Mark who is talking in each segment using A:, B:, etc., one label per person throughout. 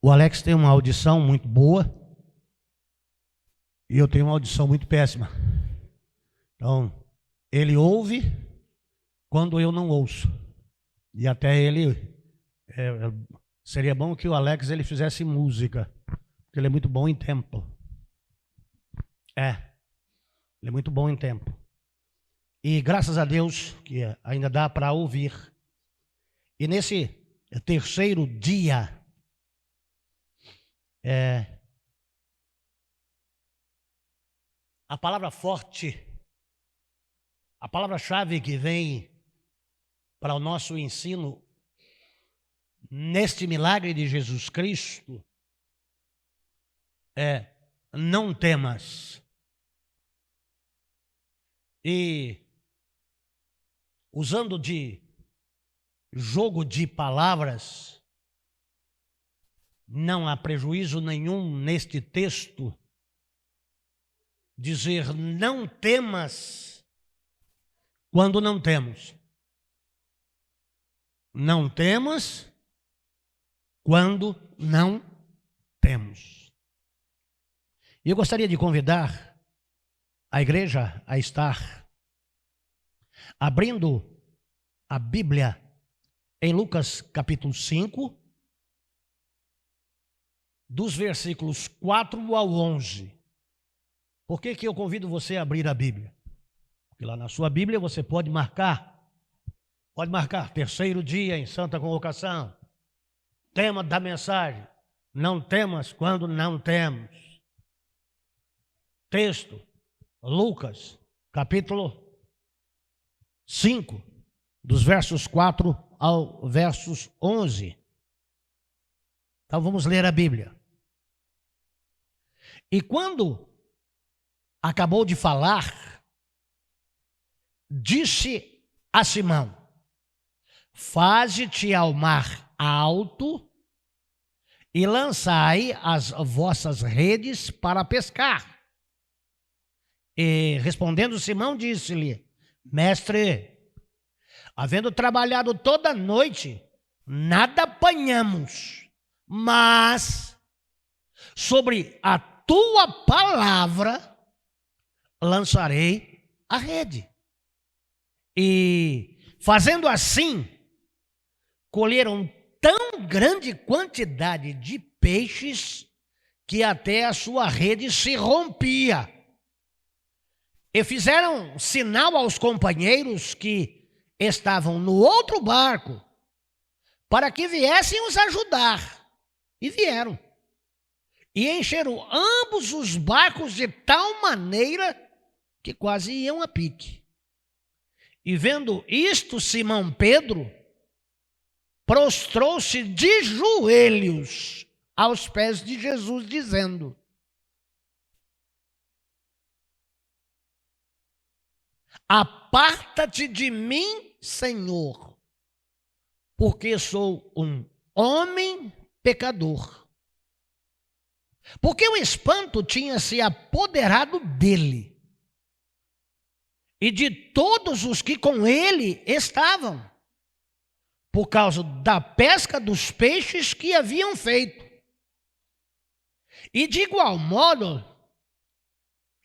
A: O Alex tem uma audição muito boa e eu tenho uma audição muito péssima. Então, ele ouve quando eu não ouço. E até ele... seria bom que o Alex ele fizesse música, porque ele é muito bom em tempo. Ele é muito bom em tempo. E graças a Deus que ainda dá para ouvir. E nesse terceiro dia, a palavra forte, a palavra-chave que vem para o nosso ensino neste milagre de Jesus Cristo é: não temas. E usando de jogo de palavras, não há prejuízo nenhum neste texto dizer não temas quando não temos. Não temas quando não temos. E eu gostaria de convidar a igreja a estar abrindo a Bíblia em Lucas capítulo 5, dos versículos 4 ao 11. Por que eu convido você a abrir a Bíblia? Porque lá na sua Bíblia você pode marcar terceiro dia em Santa Convocação, tema da mensagem, não temas quando não temos. Texto, Lucas, capítulo 5, dos versos 4 ao versos 11. Então vamos ler a Bíblia. E quando acabou de falar, disse a Simão: faze-te ao mar alto e lançai as vossas redes para pescar. E respondendo Simão, disse-lhe: mestre, havendo trabalhado toda a noite, nada apanhamos, mas sobre a tua palavra lançarei a rede. E fazendo assim, colheram tão grande quantidade de peixes que até a sua rede se rompia. E fizeram sinal aos companheiros que estavam no outro barco para que viessem os ajudar. E vieram. E encheram ambos os barcos de tal maneira que quase iam a pique. E vendo isto, Simão Pedro prostrou-se de joelhos aos pés de Jesus, dizendo: aparta-te de mim, Senhor, porque sou um homem pecador. Porque o espanto tinha se apoderado dele e de todos os que com ele estavam, por causa da pesca dos peixes que haviam feito. E de igual modo,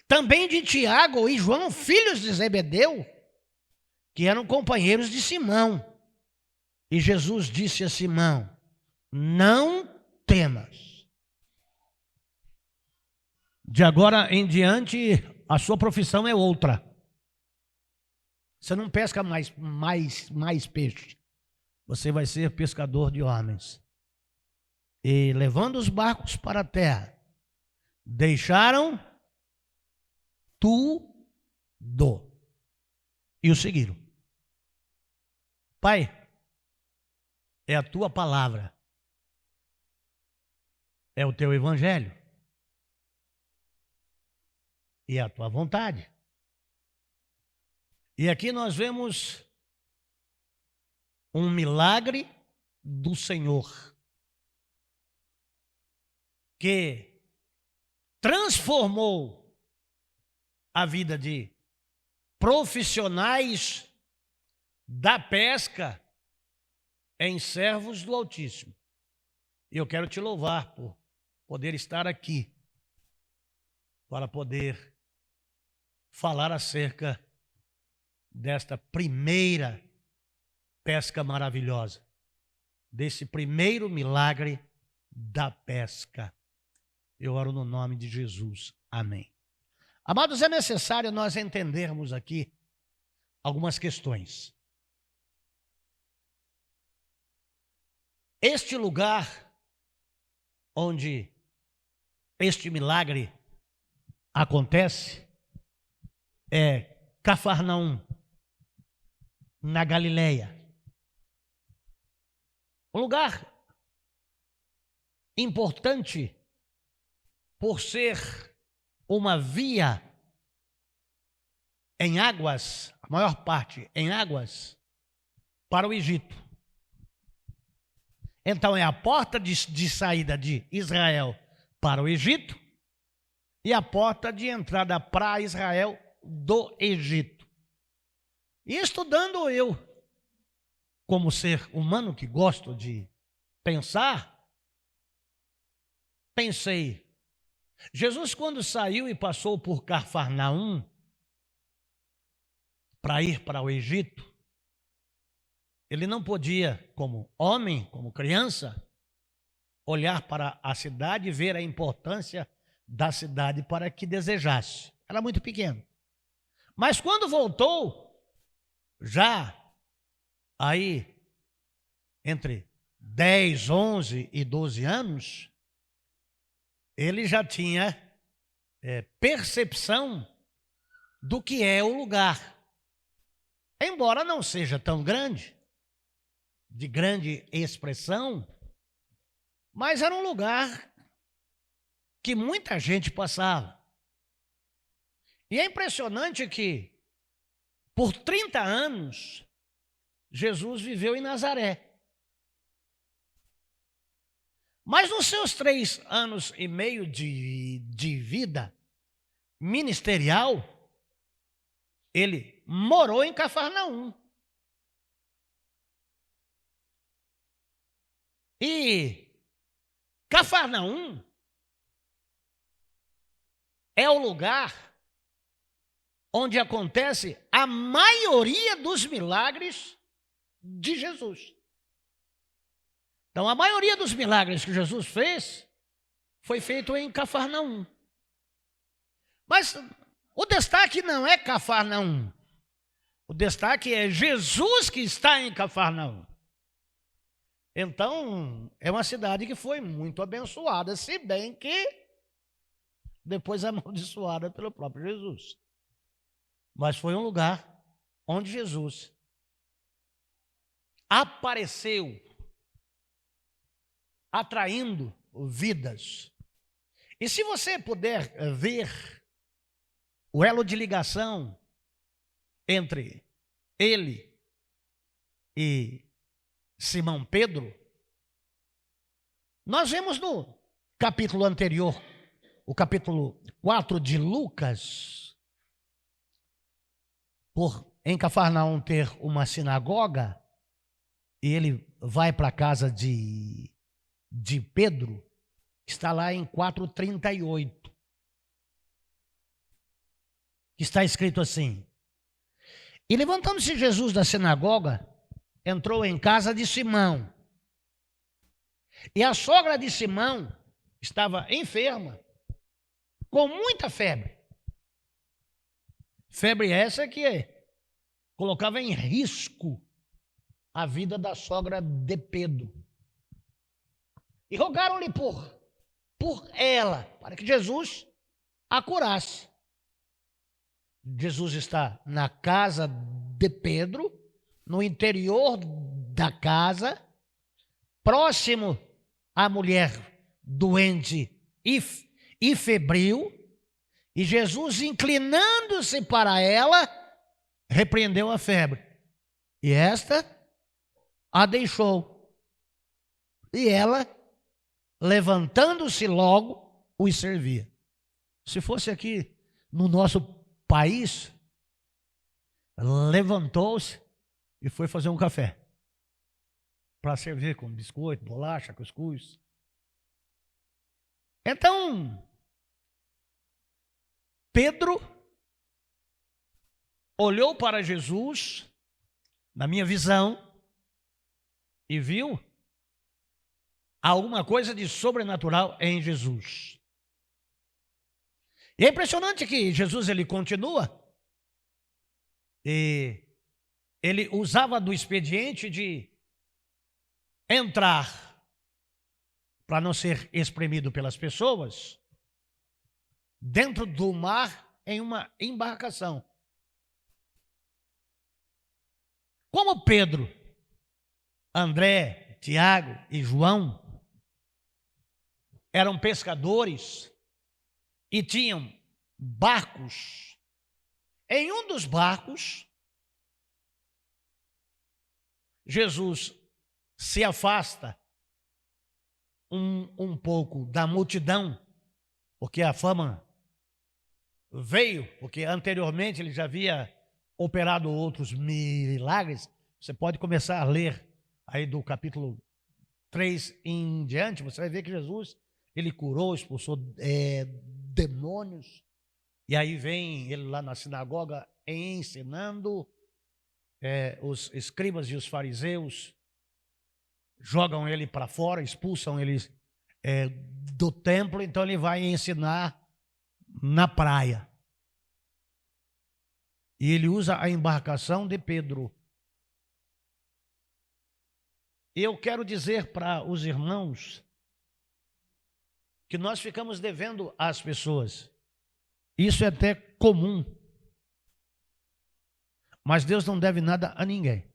A: também de Tiago e João, filhos de Zebedeu, que eram companheiros de Simão. E Jesus disse a Simão: não temas. De agora em diante, a sua profissão é outra. Você não pesca mais peixe. Você vai ser pescador de homens. E levando os barcos para a terra, deixaram tudo e o seguiram. Pai, é a tua palavra, é o teu evangelho e é a tua vontade. E aqui nós vemos um milagre do Senhor que transformou a vida de profissionais da pesca em servos do Altíssimo. E eu quero te louvar por poder estar aqui, para poder falar acerca desta primeira pesca maravilhosa, desse primeiro milagre da pesca. Eu oro no nome de Jesus. Amém. Amados, é necessário nós entendermos aqui algumas questões. Este lugar onde este milagre acontece é Cafarnaum, na Galileia. Um lugar importante por ser uma via em águas, a maior parte em águas, para o Egito. Então é a porta de saída de Israel para o Egito e a porta de entrada para Israel do Egito. E estudando eu, como ser humano que gosto de pensar, pensei, Jesus quando saiu e passou por Cafarnaum para ir para o Egito, ele não podia, como homem, como criança, olhar para a cidade e ver a importância da cidade para que desejasse. Era muito pequeno. Mas quando voltou, já aí entre 10, 11 e 12 anos, ele já tinha percepção do que é o lugar. Embora não seja tão grande, de grande expressão, mas era um lugar que muita gente passava. E é impressionante que, por 30 anos, Jesus viveu em Nazaré. Mas nos seus 3 anos e meio de vida ministerial, ele morou em Cafarnaum. E Cafarnaum é o lugar onde acontece a maioria dos milagres de Jesus. Então, a maioria dos milagres que Jesus fez foi feito em Cafarnaum. Mas o destaque não é Cafarnaum. O destaque é Jesus que está em Cafarnaum. Então, é uma cidade que foi muito abençoada, se bem que depois amaldiçoada pelo próprio Jesus. Mas foi um lugar onde Jesus apareceu, atraindo vidas. E se você puder ver o elo de ligação entre ele e Simão Pedro, nós vemos no capítulo anterior, o capítulo 4 de Lucas, por em Cafarnaum ter uma sinagoga, e ele vai para a casa de Pedro, está lá em 4:38, que está escrito assim: e levantando-se Jesus da sinagoga, entrou em casa de Simão. E a sogra de Simão estava enferma, com muita febre. Febre essa que colocava em risco a vida da sogra de Pedro. E rogaram-lhe por ela, para que Jesus a curasse. Jesus está na casa de Pedro, no interior da casa, próximo à mulher doente e febril, e Jesus, inclinando-se para ela, repreendeu a febre. E esta a deixou. E ela, levantando-se logo, os servia. Se fosse aqui no nosso país, levantou-se e foi fazer um café para servir com biscoito, bolacha, cuscuz. Então, Pedro olhou para Jesus, na minha visão, e viu alguma coisa de sobrenatural em Jesus. E é impressionante que Jesus, ele continua, e ele usava do expediente de entrar para não ser espremido pelas pessoas, dentro do mar em uma embarcação. Como Pedro, André, Tiago e João eram pescadores e tinham barcos, em um dos barcos, Jesus se afasta um pouco da multidão, porque a fama veio, porque anteriormente ele já havia operado outros milagres. Você pode começar a ler aí do capítulo 3 em diante, você vai ver que Jesus, ele curou, expulsou demônios, e aí vem ele lá na sinagoga ensinando, os escribas e os fariseus jogam ele para fora, expulsam ele do templo, então ele vai ensinar na praia. E ele usa a embarcação de Pedro. Eu quero dizer para os irmãos que nós ficamos devendo às pessoas. Isso é até comum. Mas Deus não deve nada a ninguém.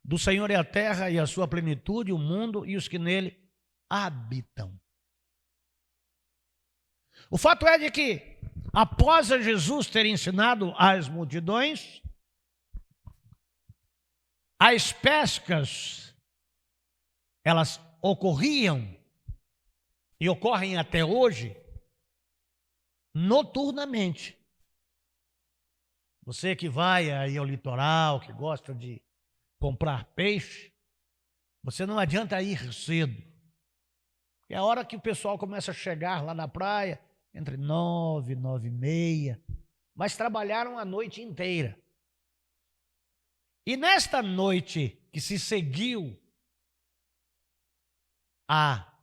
A: Do Senhor é a terra e a sua plenitude, o mundo e os que nele habitam. O fato é de que, após Jesus ter ensinado às multidões, as pescas, elas ocorriam e ocorrem até hoje noturnamente. Você que vai aí ao litoral, que gosta de comprar peixe, você não adianta ir cedo. É a hora que o pessoal começa a chegar lá na praia, entre 9 e 9h30, mas trabalharam a noite inteira. E nesta noite que se seguiu a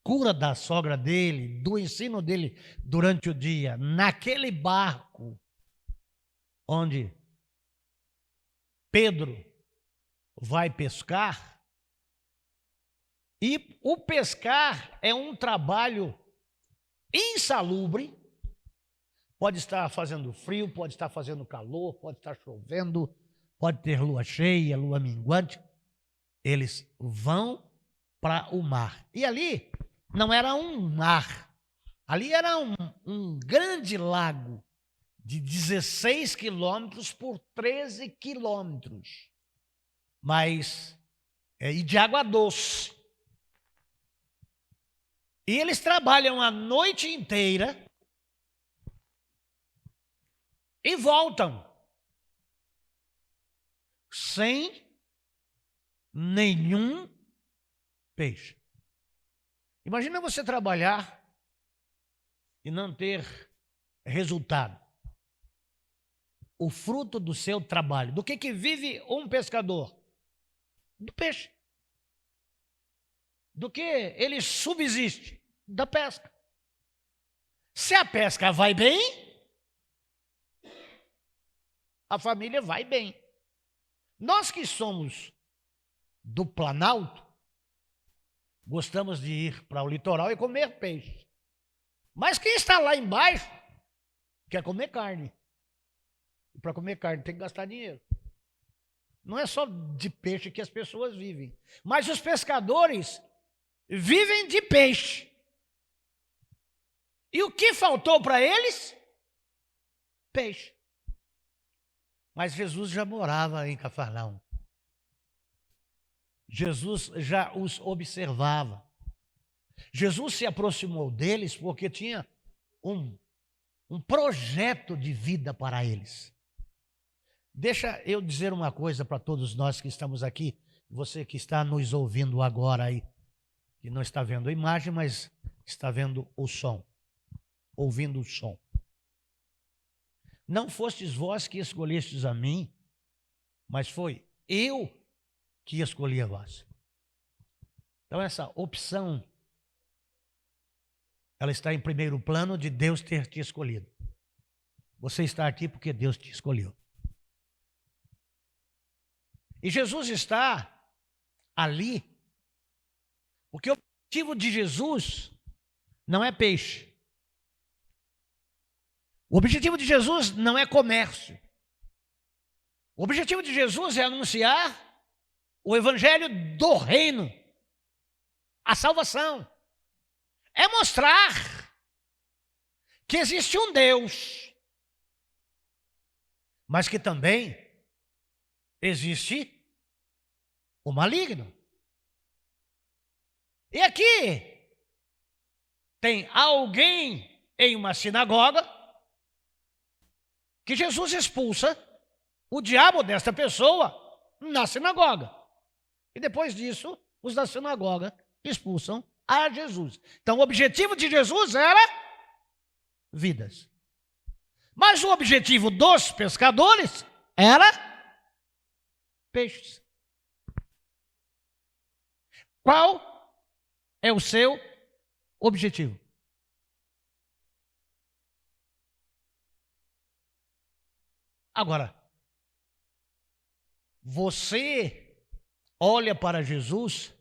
A: cura da sogra dele, do ensino dele durante o dia, naquele barco onde Pedro vai pescar, e o pescar é um trabalho insalubre, pode estar fazendo frio, pode estar fazendo calor, pode estar chovendo, pode ter lua cheia, lua minguante, eles vão para o mar. E ali não era um mar, ali era um grande lago de 16 quilômetros por 13 quilômetros, mas e de água doce. E eles trabalham a noite inteira e voltam sem nenhum peixe. Imagina você trabalhar e não ter resultado. O fruto do seu trabalho. Do que vive um pescador? Do peixe. Do que ele subsiste? Da pesca. Se a pesca vai bem, a família vai bem. Nós que somos do Planalto, gostamos de ir para o litoral e comer peixe. Mas quem está lá embaixo quer comer carne. E para comer carne tem que gastar dinheiro. Não é só de peixe que as pessoas vivem. Mas os pescadores vivem de peixe. E o que faltou para eles? Peixe. Mas Jesus já morava em Cafarnaum. Jesus já os observava. Jesus se aproximou deles porque tinha um projeto de vida para eles. Deixa eu dizer uma coisa para todos nós que estamos aqui, você que está nos ouvindo agora aí. que não está vendo a imagem, mas está vendo o som, ouvindo o som. Não fostes vós que escolhestes a mim, mas foi eu que escolhi a vós. Então essa opção, ela está em primeiro plano de Deus ter te escolhido. Você está aqui porque Deus te escolheu. E Jesus está ali, porque o objetivo de Jesus não é peixe. O objetivo de Jesus não é comércio. O objetivo de Jesus é anunciar o evangelho do reino, a salvação. É mostrar que existe um Deus, mas que também existe o maligno. E aqui tem alguém em uma sinagoga que Jesus expulsa o diabo desta pessoa na sinagoga. E depois disso, os da sinagoga expulsam a Jesus. Então, o objetivo de Jesus era vidas. Mas o objetivo dos pescadores era peixes. Qual é o seu objetivo? Agora, você olha para Jesus,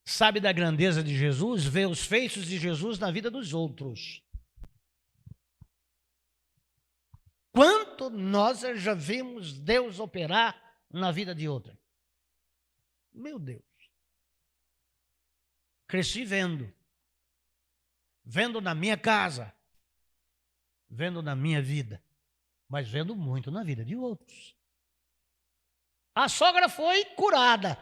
A: sabe da grandeza de Jesus, vê os feitos de Jesus na vida dos outros. Quanto nós já vimos Deus operar na vida de outra? Meu Deus. Cresci vendo na minha casa, vendo na minha vida, mas vendo muito na vida de outros. A sogra foi curada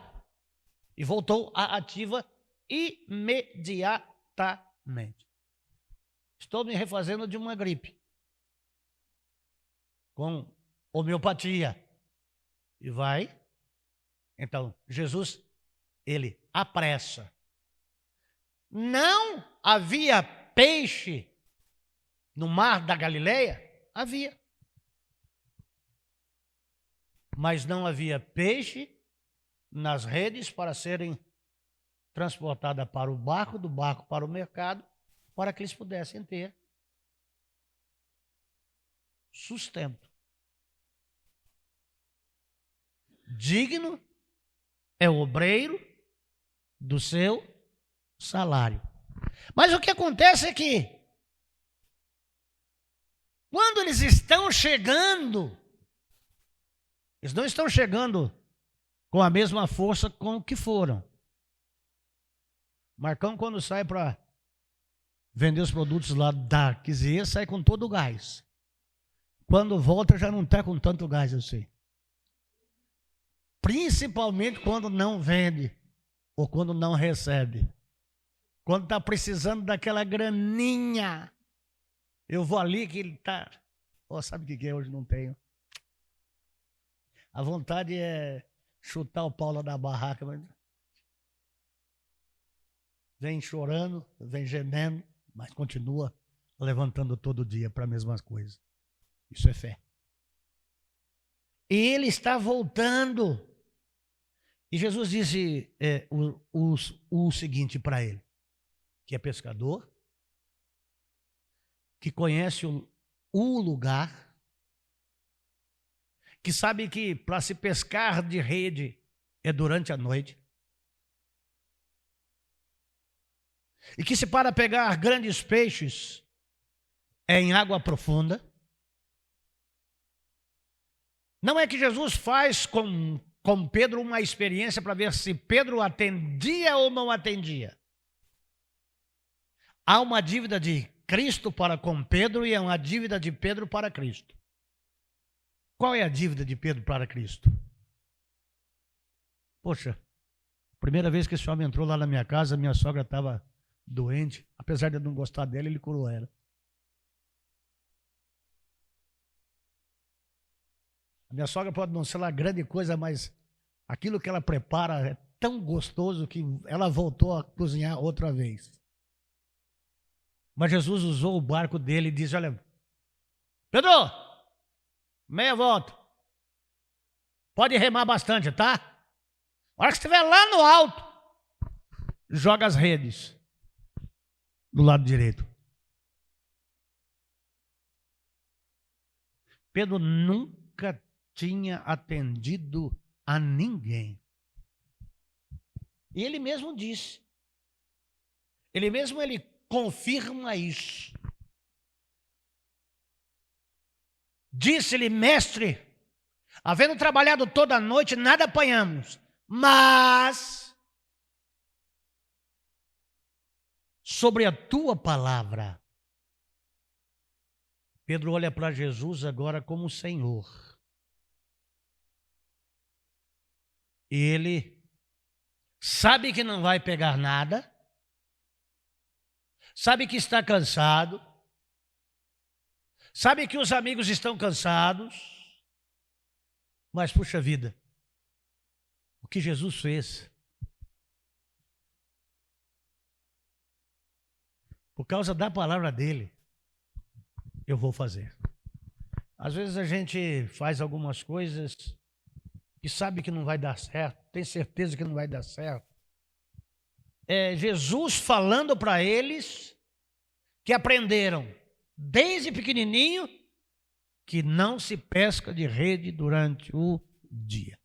A: e voltou à ativa imediatamente. Estou me refazendo de uma gripe, com homeopatia. E vai. Então, Jesus, ele apressa. Não havia peixe no mar da Galileia? Havia. Mas não havia peixe nas redes para serem transportadas para o barco, do barco para o mercado, para que eles pudessem ter sustento. Digno é o obreiro do seu salário. Mas o que acontece é que, quando eles estão chegando, eles não estão chegando com a mesma força com que foram. Marcão, quando sai para vender os produtos lá da Quizier, sai com todo o gás. Quando volta, já não está com tanto gás assim. Principalmente quando não vende ou quando não recebe. Quando está precisando daquela graninha. Eu vou ali que ele está... Oh, sabe o que é? Hoje não tenho. A vontade é chutar o pau lá da barraca, mas vem chorando, vem gemendo, mas continua levantando todo dia para a mesma coisa. Isso é fé. E ele está voltando. E Jesus disse o seguinte para ele, que é pescador, que conhece o lugar, que sabe que para se pescar de rede é durante a noite, e que se para pegar grandes peixes é em água profunda. Não é que Jesus faz com Pedro uma experiência para ver se Pedro atendia ou não atendia. Há uma dívida de Cristo para com Pedro e é uma dívida de Pedro para Cristo. Qual é a dívida de Pedro para Cristo? Poxa, primeira vez que esse homem entrou lá na minha casa, minha sogra estava doente. Apesar de eu não gostar dela, ele curou ela. A minha sogra pode não ser lá grande coisa, mas aquilo que ela prepara é tão gostoso que ela voltou a cozinhar outra vez. Mas Jesus usou o barco dele e disse: olha, Pedro, meia volta. Pode remar bastante, tá? A hora que estiver lá no alto, joga as redes do lado direito. Pedro nunca tinha atendido a ninguém. E ele mesmo disse. Ele confirma isso. Disse-lhe: mestre, havendo trabalhado toda a noite, nada apanhamos, mas sobre a tua palavra. Pedro olha para Jesus agora como Senhor. E ele sabe que não vai pegar nada, sabe que está cansado, sabe que os amigos estão cansados, mas puxa vida, o que Jesus fez, por causa da palavra dele, eu vou fazer. Às vezes a gente faz algumas coisas e sabe que não vai dar certo, tem certeza que não vai dar certo. É Jesus falando para eles que aprenderam desde pequenininho que não se pesca de rede durante o dia.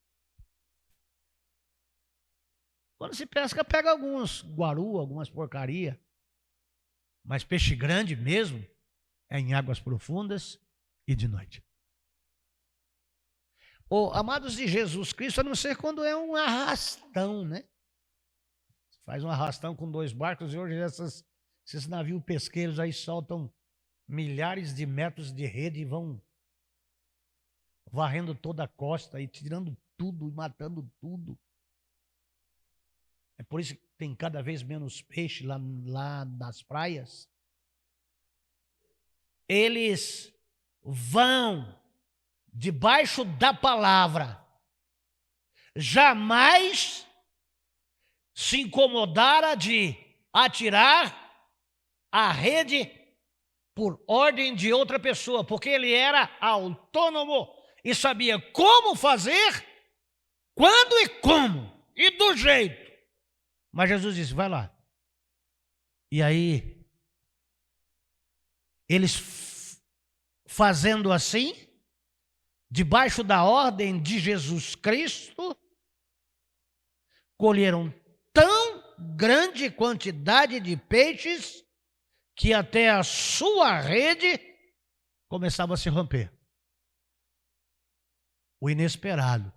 A: Quando se pesca, pega alguns guaru, algumas porcaria, mas peixe grande mesmo é em águas profundas e de noite. Amados de Jesus Cristo, a não ser quando é um arrastão, né? Faz um arrastão com 2 barcos e hoje esses navios pesqueiros aí soltam milhares de metros de rede e vão varrendo toda a costa e tirando tudo e matando tudo. É por isso que tem cada vez menos peixe lá nas praias. Eles vão debaixo da palavra. Jamais se incomodaram de atirar a rede por ordem de outra pessoa, porque ele era autônomo e sabia como fazer, quando e como, e do jeito. Mas Jesus disse: vai lá. E aí, eles fazendo assim, debaixo da ordem de Jesus Cristo, colheram tão grande quantidade de peixes que até a sua rede começava a se romper. O inesperado.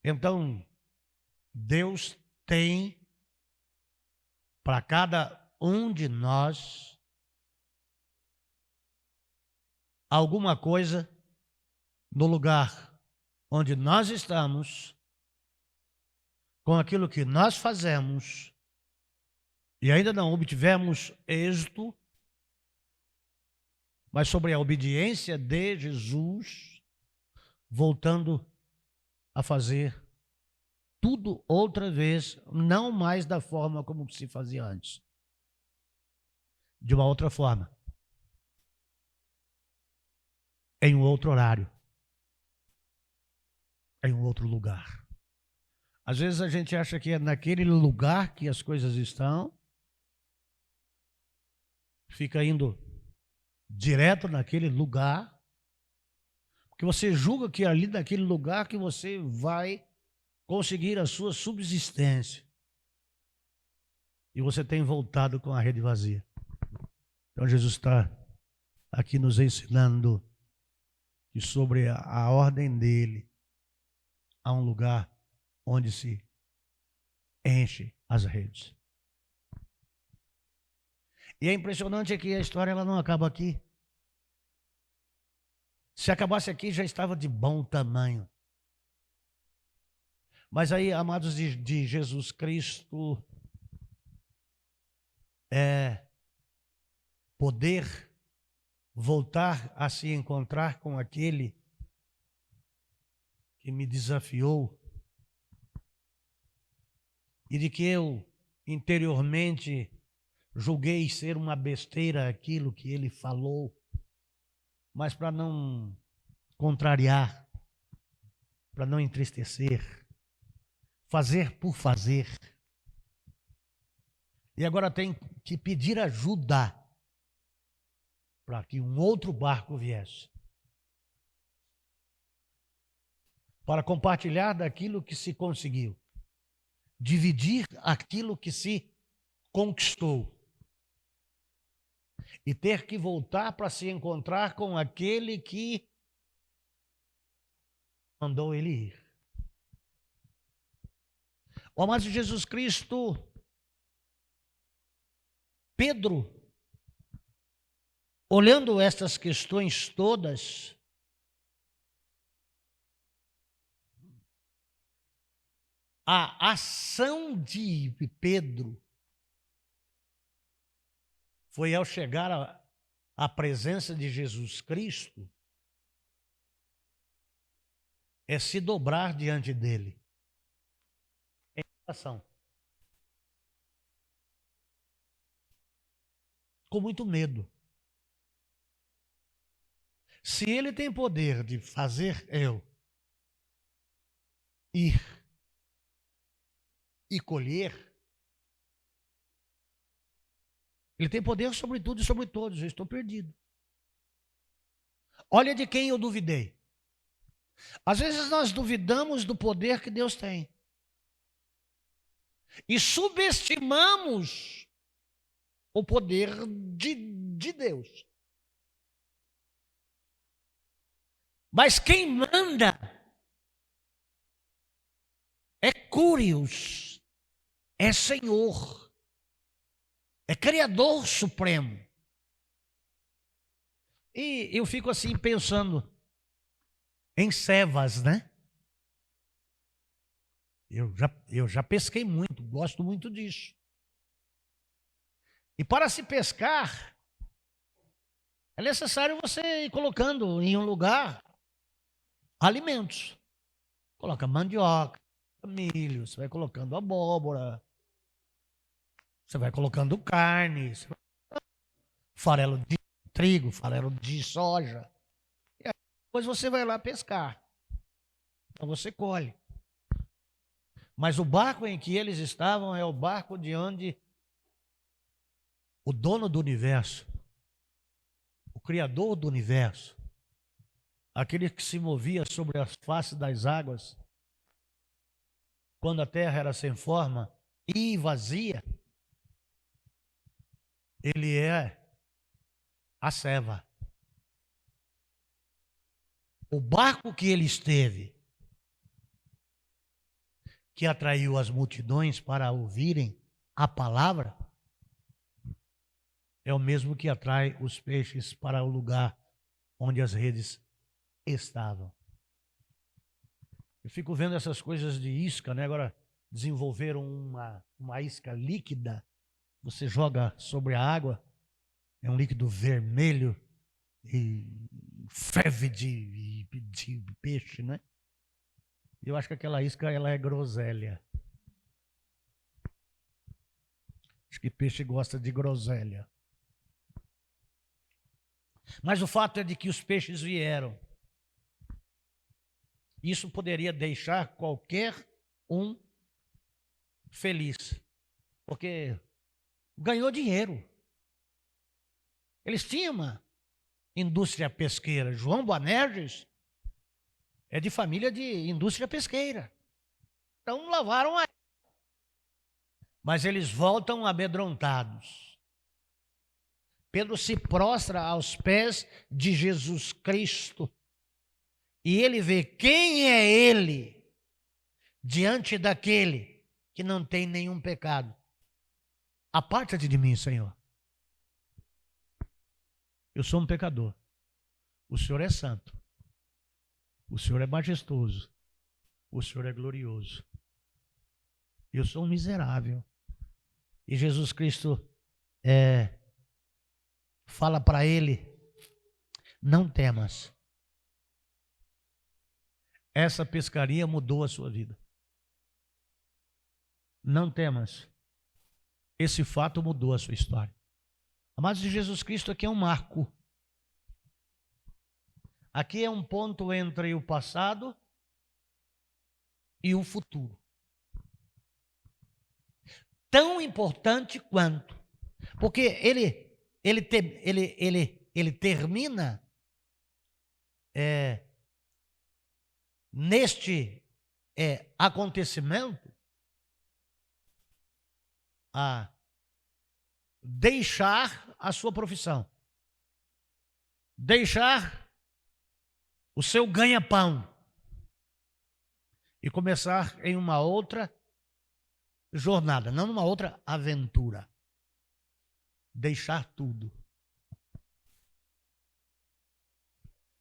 A: Então, Deus tem para cada um de nós alguma coisa no lugar onde nós estamos, com aquilo que nós fazemos, e ainda não obtivemos êxito, mas sobre a obediência de Jesus, voltando a fazer tudo outra vez, não mais da forma como se fazia antes, de uma outra forma, em um outro horário, em um outro lugar. Às vezes a gente acha que é naquele lugar que as coisas estão, fica indo direto naquele lugar, porque você julga que é ali naquele lugar que você vai conseguir a sua subsistência. E você tem voltado com a rede vazia. Então Jesus está aqui nos ensinando que sobre a ordem dele há um lugar onde se enche as redes. E é impressionante que a história ela não acaba aqui. Se acabasse aqui já estava de bom tamanho. Mas aí, amados de Jesus Cristo, é poder voltar a se encontrar com aquele que me desafiou e de que eu interiormente julguei ser uma besteira aquilo que ele falou, mas para não contrariar, para não entristecer, fazer por fazer. E agora tem que pedir ajuda para que um outro barco viesse, para compartilhar daquilo que se conseguiu, dividir aquilo que se conquistou e ter que voltar para se encontrar com aquele que mandou ele ir. O amado Jesus Cristo, Pedro, olhando estas questões todas, a ação de Pedro foi ao chegar à presença de Jesus Cristo, é se dobrar diante dele. Em oração. Com muito medo. Se ele tem poder de fazer eu ir e colher, ele tem poder sobre tudo e sobre todos. Eu estou perdido. Olha de quem eu duvidei. Às vezes nós duvidamos do poder que Deus tem. E subestimamos o poder de Deus. Mas quem manda é Curios, é Senhor, é Criador Supremo. E eu fico assim pensando em cevas, né? Eu já pesquei muito, gosto muito disso. E para se pescar, é necessário você ir colocando em um lugar alimentos. Coloca mandioca, milho, você vai colocando abóbora, você vai colocando carne, farelo de trigo, farelo de soja. E aí, depois você vai lá pescar. Então você colhe. Mas o barco em que eles estavam é o barco de onde o dono do universo, o Criador do universo, aquele que se movia sobre a face das águas, quando a terra era sem forma e vazia, ele é a ceva. O barco que ele esteve, que atraiu as multidões para ouvirem a palavra, é o mesmo que atrai os peixes para o lugar onde as redes estavam. Eu fico vendo essas coisas de isca, né? Agora desenvolveram uma isca líquida, você joga sobre a água, é um líquido vermelho e ferve de peixe, né? Eu acho que aquela isca ela é groselha. Acho que peixe gosta de groselha. Mas o fato é de que os peixes vieram. Isso poderia deixar qualquer um feliz, porque ganhou dinheiro. Eles tinham uma indústria pesqueira. João Boanerges é de família de indústria pesqueira. Então lavaram a... Mas eles voltam amedrontados. Pedro se prostra aos pés de Jesus Cristo e ele vê quem é ele diante daquele que não tem nenhum pecado. Aparta-te de mim, Senhor. Eu sou um pecador. O Senhor é santo. O Senhor é majestoso. O Senhor é glorioso. Eu sou um miserável. E Jesus Cristo fala para ele: não temas. Essa pescaria mudou a sua vida. não temas. Esse fato mudou a sua história. Amados de Jesus Cristo, aqui é um marco. Aqui é um ponto entre o passado e o futuro. Tão importante quanto. Porque ele termina neste acontecimento a deixar a sua profissão, deixar o seu ganha-pão e começar em uma outra jornada, não numa outra aventura. Deixar tudo.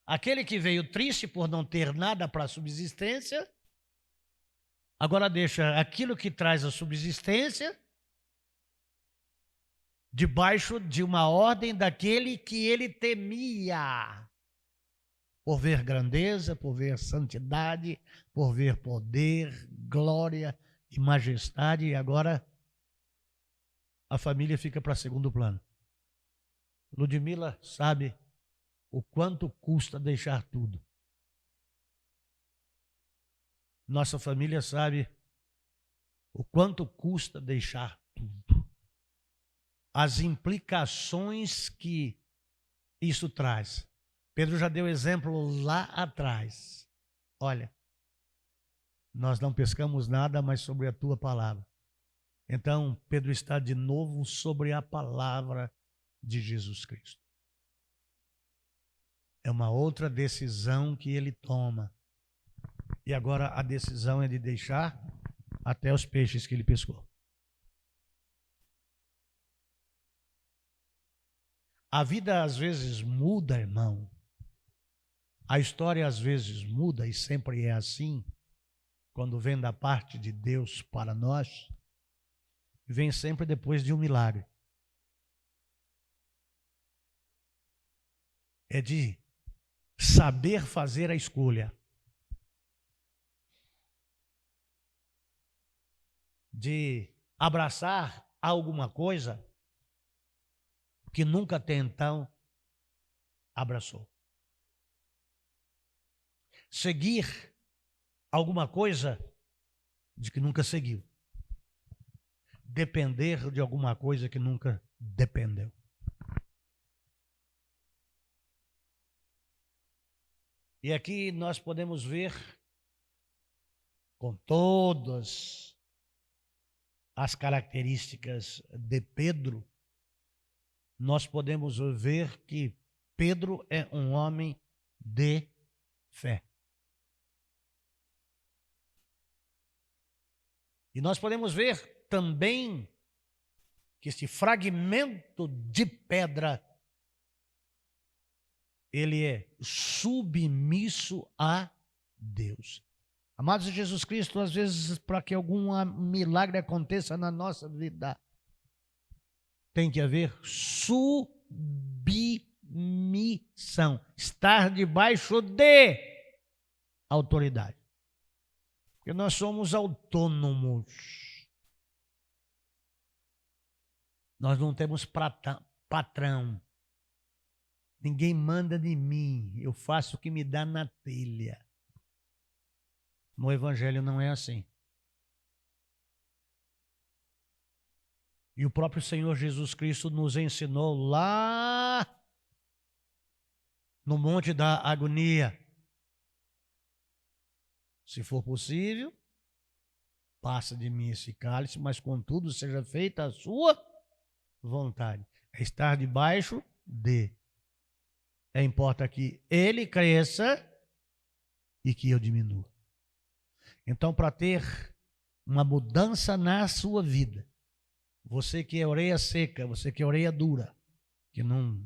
A: Aquele que veio triste por não ter nada para a subsistência, agora deixa aquilo que traz a subsistência debaixo de uma ordem daquele que ele temia, por ver grandeza, por ver santidade, por ver poder, glória e majestade, e agora a família fica para segundo plano. Ludmila sabe o quanto custa deixar tudo. Nossa família sabe o quanto custa deixar tudo. As implicações que isso traz. Pedro já deu exemplo lá atrás. Olha, nós não pescamos nada, mas sobre a tua palavra. Então, Pedro está de novo sobre a palavra de Jesus Cristo. É uma outra decisão que ele toma. E agora a decisão é de deixar até os peixes que ele pescou. A vida às vezes muda, irmão. A história às vezes muda e sempre é assim. Quando vem da parte de Deus para nós, vem sempre depois de um milagre. É de saber fazer a escolha. De abraçar alguma coisa que nunca até então abraçou. Seguir alguma coisa de que nunca seguiu. Depender de alguma coisa que nunca dependeu. E aqui nós podemos ver, com todas as características de Pedro, nós podemos ver que Pedro é um homem de fé. E nós podemos ver também que esse fragmento de pedra, ele é submisso a Deus. Amados de Jesus Cristo, às vezes, para que algum milagre aconteça na nossa vida, tem que haver submissão. Estar debaixo de autoridade. Porque nós somos autônomos. Nós não temos patrão. Ninguém manda de mim. Eu faço o que me dá na telha. No Evangelho não é assim. E o próprio Senhor Jesus Cristo nos ensinou lá no Monte da Agonia. Se for possível, passa de mim esse cálice, mas contudo seja feita a sua vontade. É estar debaixo de. Importa que ele cresça e que eu diminua. Então, para ter uma mudança na sua vida, você que é orelha seca, você que é orelha dura, que não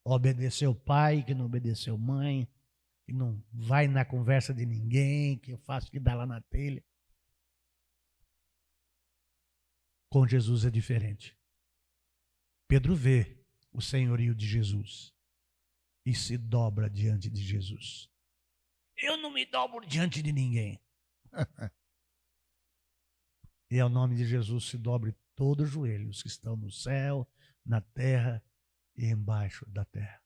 A: obedeceu pai, que não obedeceu mãe, que não vai na conversa de ninguém, que eu faço o que dá lá na telha. Com Jesus é diferente. Pedro vê o senhorio de Jesus e se dobra diante de Jesus. Eu não me dobro diante de ninguém.
B: E ao nome de Jesus se dobre todo o joelho, os que estão no céu, na terra e embaixo da terra.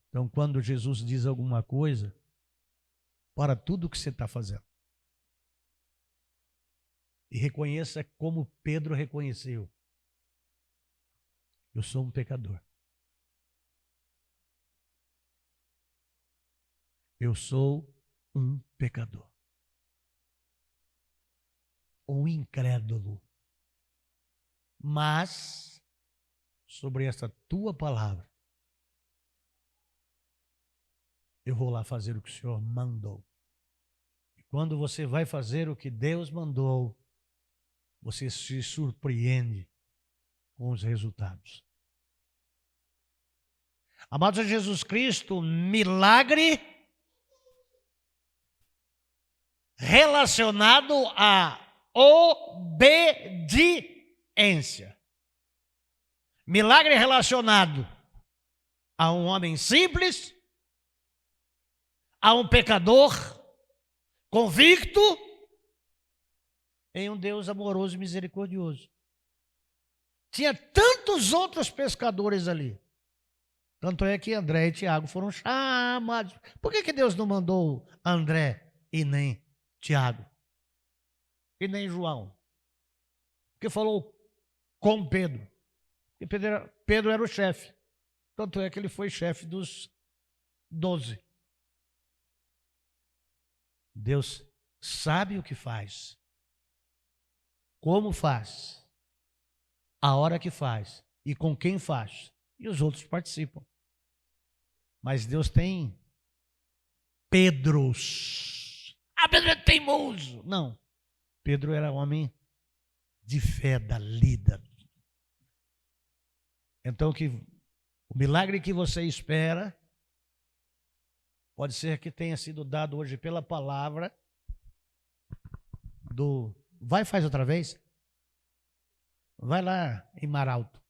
B: Então, quando Jesus diz alguma coisa, para tudo o que você está fazendo. E reconheça como Pedro reconheceu. Eu sou um pecador. Eu sou um pecador. Um incrédulo. Mas, sobre essa tua palavra, eu vou lá fazer o que o Senhor mandou. E quando você vai fazer o que Deus mandou, você se surpreende com os resultados. Amados de Jesus Cristo, milagre relacionado à obediência. Milagre relacionado a um homem simples, a um pecador convicto, em um Deus amoroso e misericordioso. Tinha tantos outros pescadores ali. Tanto é que André e Tiago foram chamados. Por que Deus não mandou André e nem Tiago? E nem João? Porque falou com Pedro. E Pedro era o chefe. Tanto é que ele foi chefe dos 12. Deus sabe o que faz. Como faz. A hora que faz. E com quem faz. E os outros participam. Mas Deus tem Pedros. Ah, Pedro é teimoso. Não. Pedro era homem de fé, da lida. Então, o milagre que você espera pode ser que tenha sido dado hoje pela palavra do... Vai, faz outra vez. Vai lá em Maralto.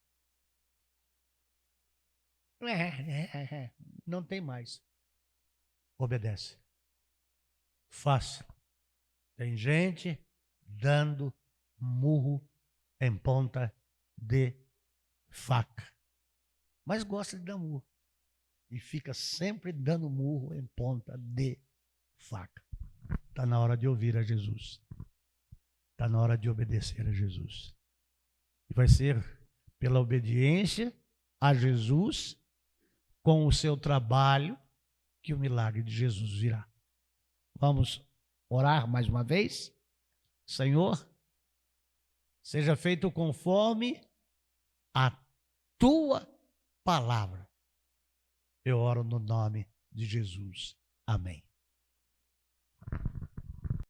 B: Não tem mais. Obedece. Faça. Tem gente dando murro em ponta de faca. Mas gosta de dar murro. E fica sempre dando murro em ponta de faca. Está na hora de ouvir a Jesus. Está na hora de obedecer a Jesus. E vai ser pela obediência a Jesus, com o seu trabalho, que o milagre de Jesus virá. Vamos orar mais uma vez? Senhor, seja feito conforme a tua palavra. Eu oro no nome de Jesus. Amém.